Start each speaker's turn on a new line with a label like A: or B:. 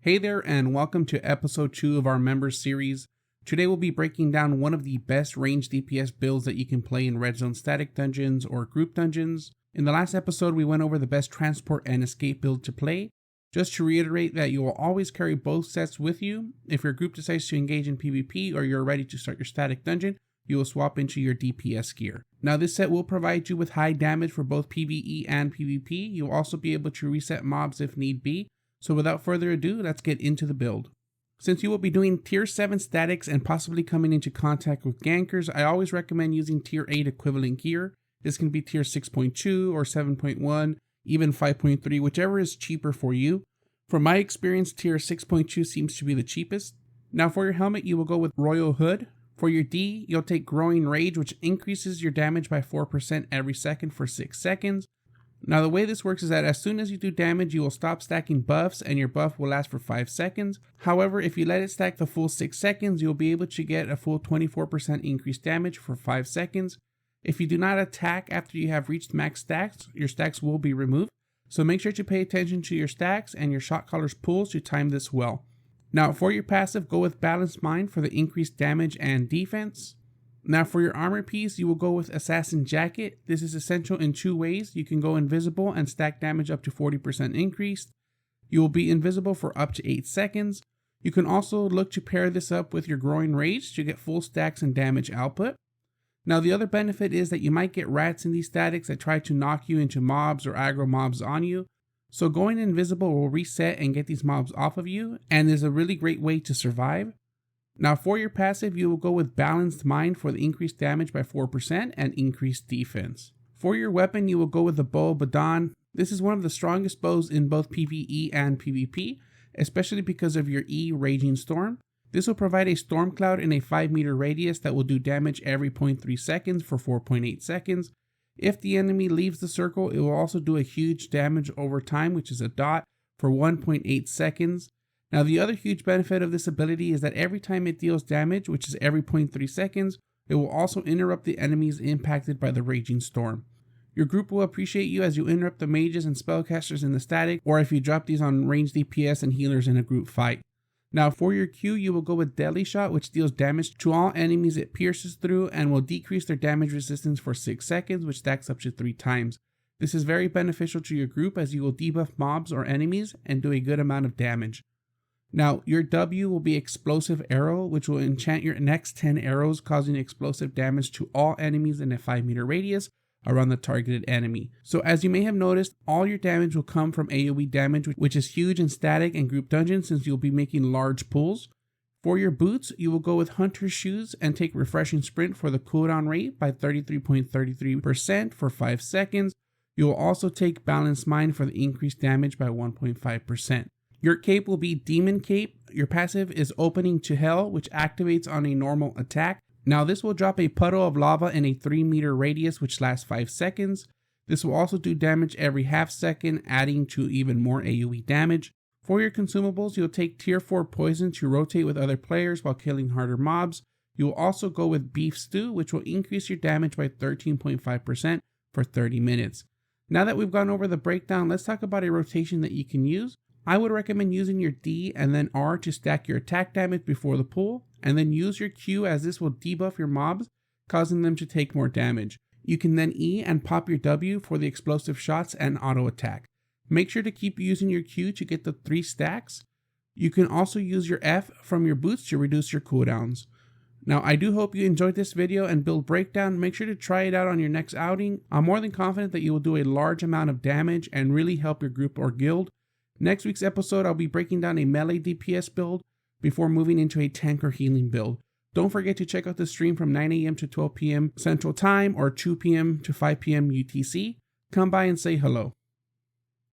A: Hey there, and welcome to episode 2 of our members series. Today we'll be breaking down one of the best ranged DPS builds that you can play in Redzone static dungeons or group dungeons. In the last episode we went over the best transport and escape build to play. Just to reiterate that you will always carry both sets with you. If your group decides to engage in PvP or you're ready to start your static dungeon, you will swap into your DPS gear. Now this set will provide you with high damage for both PvE and PvP. You'll also be able to reset mobs if need be. So without further ado, let's get into the build. Since you will be doing tier 7 statics and possibly coming into contact with gankers, I always recommend using tier 8 equivalent gear. This can be tier 6.2 or 7.1, even 5.3, whichever is cheaper for you. From my experience, tier 6.2 seems to be the cheapest. Now for your helmet, you will go with Royal Hood. For your D, you'll take Growing Rage, which increases your damage by 4% every second for 6 seconds. Now the way this works is that as soon as you do damage, you will stop stacking buffs and your buff will last for 5 seconds. However, if you let it stack the full 6 seconds, you'll be able to get a full 24% increased damage for 5 seconds. If you do not attack after you have reached max stacks, your stacks will be removed. So make sure to pay attention to your stacks and your shot caller's pulls to time this well. Now for your passive, go with Balanced Mind for the increased damage and defense. Now for your armor piece, you will go with Assassin Jacket. This is essential in 2 ways. You can go invisible and stack damage up to 40% increased. You will be invisible for up to 8 seconds. You can also look to pair this up with your Growing Rage to get full stacks and damage output. Now the other benefit is that you might get rats in these statics that try to knock you into mobs or aggro mobs on you. So going invisible will reset and get these mobs off of you, and is a really great way to survive. Now for your passive, you will go with Balanced Mind for the increased damage by 4% and increased defense. For your weapon, you will go with the bow of Badon. This is one of the strongest bows in both PvE and PvP, especially because of your E, Raging Storm. This will provide a storm cloud in a 5 meter radius that will do damage every 0.3 seconds for 4.8 seconds. If the enemy leaves the circle, it will also do a huge damage over time, which is a dot, for 1.8 seconds. Now the other huge benefit of this ability is that every time it deals damage, which is every 0.3 seconds, it will also interrupt the enemies impacted by the Raging Storm. Your group will appreciate you as you interrupt the mages and spellcasters in the static, or if you drop these on ranged DPS and healers in a group fight. Now for your Q, you will go with Deadly Shot, which deals damage to all enemies it pierces through and will decrease their damage resistance for 6 seconds, which stacks up to 3 times. This is very beneficial to your group as you will debuff mobs or enemies and do a good amount of damage. Now, your W will be Explosive Arrow, which will enchant your next 10 arrows, causing explosive damage to all enemies in a 5 meter radius around the targeted enemy. So as you may have noticed, all your damage will come from AoE damage, which is huge in static and group dungeons since you'll be making large pulls. For your boots, you will go with Hunter's Shoes and take Refreshing Sprint for the cooldown rate by 33.33% for 5 seconds. You will also take Balanced Mind for the increased damage by 1.5%. Your cape will be Demon Cape. Your passive is Opening to Hell, which activates on a normal attack. Now this will drop a puddle of lava in a 3 meter radius, which lasts 5 seconds. This will also do damage every half second, adding to even more AoE damage. For your consumables, you'll take tier 4 Poison to rotate with other players while killing harder mobs. You will also go with Beef Stew, which will increase your damage by 13.5% for 30 minutes. Now that we've gone over the breakdown, let's talk about a rotation that you can use. I would recommend using your D and then R to stack your attack damage before the pull, and then use your Q as this will debuff your mobs, causing them to take more damage. You can then E and pop your W for the explosive shots and auto attack. Make sure to keep using your Q to get the 3 stacks. You can also use your F from your boots to reduce your cooldowns. Now I do hope you enjoyed this video and build breakdown. Make sure to try it out on your next outing. I'm more than confident that you will do a large amount of damage and really help your group or guild. Next week's episode, I'll be breaking down a melee DPS build before moving into a tank or healing build. Don't forget to check out the stream from 9 AM to 12 PM Central Time or 2 PM to 5 PM UTC. Come by and say hello.